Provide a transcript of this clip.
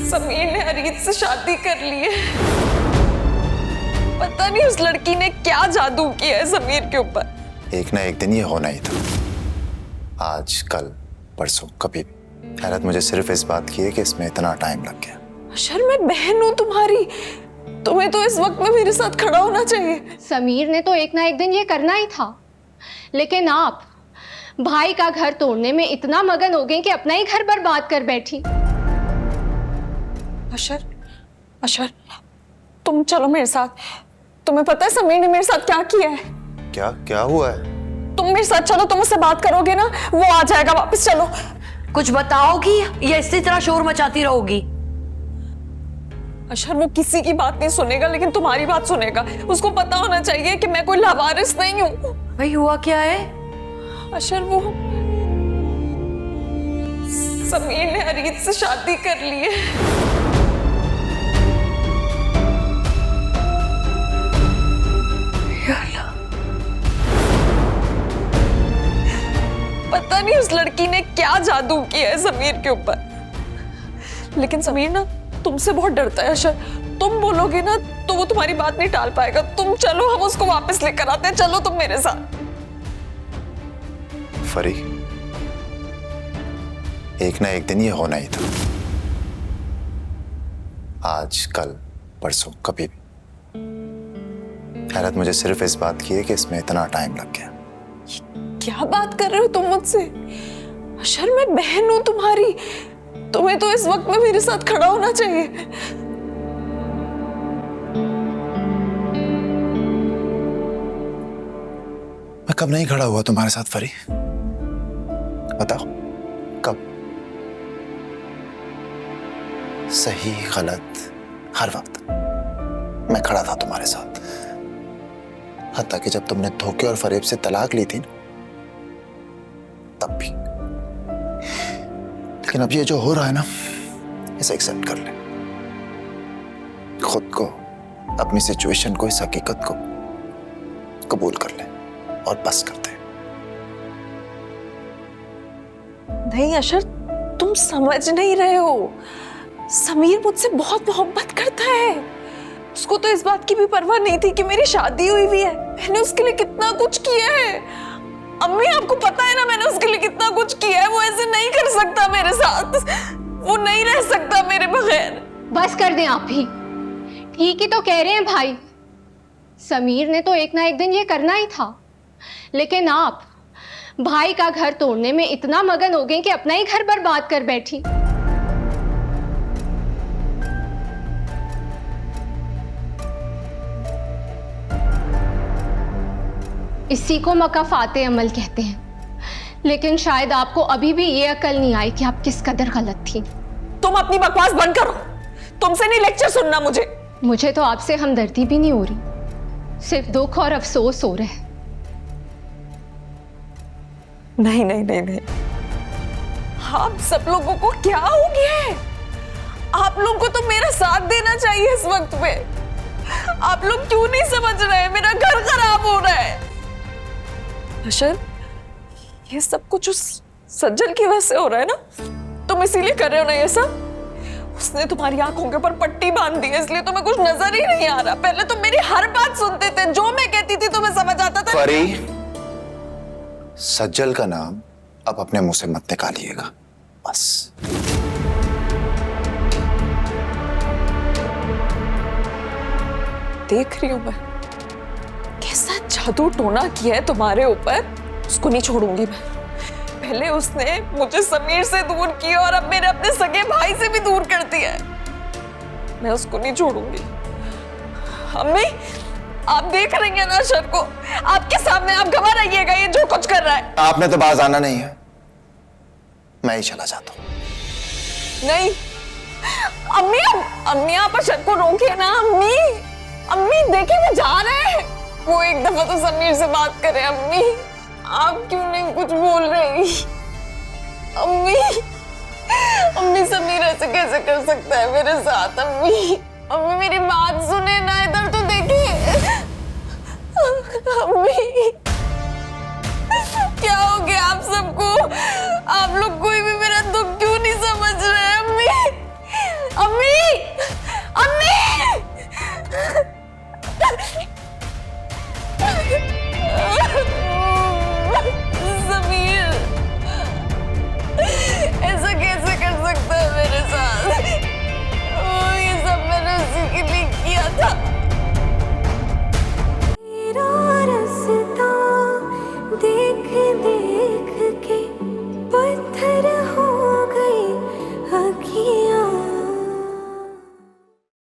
समीर ने अरीत से शादी कर ली है। पता नहीं उस लड़की ने क्या जादू किया है समीर के ऊपर। एक ना एक दिन ये होना ही था, आज कल परसों कभी भी। हैरत मुझे सिर्फ इस बात की है कि इसमें इतना टाइम लग गया। अशर, मैं बहन हूं तुम्हारी, तुम्हें तो इस वक्त में मेरे साथ खड़ा होना चाहिए। समीर ने तो एक ना एक दिन ये करना ही था, लेकिन आप भाई का घर तोड़ने में इतना मगन हो गए कि अपना ही घर बर्बाद कर बैठी। अशर, अशर, तुम चलो मेरे साथ। तुम्हें पता है समीर ने मेरे साथ क्या किया है? क्या क्या हुआ है? तुम मेरे साथ चलो, तुम उससे बात करोगे ना, वो आ जाएगा वापस। चलो। कुछ बताओगी या इसी तरह शोर मचाती रहोगी? अशर, वो किसी की बात नहीं सुनेगा, लेकिन तुम्हारी बात सुनेगा। उसको पता होना चाहिए कि मैं कोई लावारिस नहीं हूँ। भाई हुआ क्या है? अशर, वो समीर ने अरीत से शादी कर ली है। पता नहीं उस लड़की ने क्या जादू किया है समीर के ऊपर, लेकिन समीर ना तुमसे बहुत डरता है। अशर, तुम बोलोगे ना तो वो तुम्हारी बात नहीं टाल पाएगा। तुम चलो, हम उसको वापस लेकर आते हैं। चलो तुम मेरे साथ। फरी, एक ना एक दिन ये होना ही था, आज कल परसों कभी भी। हैरत मुझे सिर्फ इस बात की है कि इसमें इतना टाइम लग गया। क्या बात कर रहे हो तुम मुझसे? अशर, मैं बहन हूं तुम्हारी, तुम्हें तो इस वक्त में मेरे साथ खड़ा होना चाहिए। मैं कब नहीं खड़ा हुआ तुम्हारे साथ फरी? बताओ कब? सही गलत हर वक्त मैं खड़ा था तुम्हारे साथ। हत्ता कि जब तुमने धोखे और फरेब से तलाक ली थी ना, तब भी। लेकिन अब ये जो हो रहा है ना, इसे एक्सेप्ट कर ले। खुद को, अपनी सिचुएशन को, इस हकीकत को कबूल कर ले और बस कर दे। नहीं अशर, तुम समझ नहीं रहे हो। समीर मुझसे बहुत मोहब्बत करता है। उसको तो इस बात की भी परवाह नहीं थी कि मेरी शादी हुई भी है। मैंने उसके लिए कितना कुछ किया है। अम्मी, आपको पता है ना मैंने उसके लिए कितना कुछ किया है। वो ऐसे नहीं कर सकता मेरे साथ, वो नहीं रह सकता मेरे बगैर। बस कर दें आप भी, ठीक ही तो कह रहे हैं भाई। समीर ने तो एक ना एक दिन ये करना ही था, लेकिन आप भाई का घर तोड़ने में इतना मगन हो गए कि अपना ही घर बर्बाद कर बैठी। इसी को मकाफाते अमल कहते हैं, लेकिन शायद आपको अभी भी ये अकल नहीं आई कि आप किस कदर गलत थी। तुम अपनी बकवास बंद करो, तुमसे नहीं लेक्चर सुनना मुझे। मुझे तो आपसे हमदर्दी भी नहीं हो रही, सिर्फ दुख और अफसोस हो रहा है। नहीं नहीं नहीं नहीं, आप सब लोगों को क्या हो गया है? आप लोगों को तो मेरा साथ देना चाहिए इस वक्त पे। आप लोग क्यों नहीं समझ रहे? मेरा घर खराब हो रहा है। अशर, ये सब कुछ उस सज्जल की वजह से हो रहा है ना? तुम इसीलिए कर रहे हो ना ये सब? उसने तुम्हारी आंखों के ऊपर पट्टी बांध दी है, इसलिए तुम्हें कुछ नजर ही नहीं आ रहा। पहले तुम मेरी हर बात सुनते थे, जो मैं कहती थी तुम्हें समझ आता था। फरी, सज्जल का नाम अब अपने मुंह से मत निकालिएगा, बस। देख रही हूं मैं कैसा जादू टोना किया है तुम्हारे ऊपर। उसको नहीं छोड़ूंगी मैं। पहले उसने मुझे समीर से दूर किया और अब मेरे अपने सगे भाई से भी दूर कर दिया है। मैं उसको नहीं छोड़ूंगी। अम्मी, आप देख रही हैं ना अशर को? आपके सामने आप गवाह रहिएगा ये जो कुछ कर रहा है। आपने तो बाज आना नहीं है, मैं ही चला जाता हूं। नहीं अम्मी, अम्मी आप अशर को रोकिए ना। अम्मी, अम्मी देखिए वो जा रहे हैं। वो एक दफा तो समीर से बात करे। अम्मी, आप क्यों नहीं कुछ बोल रही? अम्मी, अम्मी समीर ऐसे कैसे कर सकता है मेरे साथ? अम्मी, अम्मी मेरी बात सुने ना, इधर तो देखिए। अम्मी, क्या हो गया आप सबको? आप लोग कोई भी मेरा दुख क्यों नहीं समझ रहे? अम्मी, अम्मी अम्मी, अम्मी! समीर, ऐसा कैसे कर सकता है मेरे साथ? ये सब मैंने उसी के लिए किया था। तेरा रास्ता देख देख के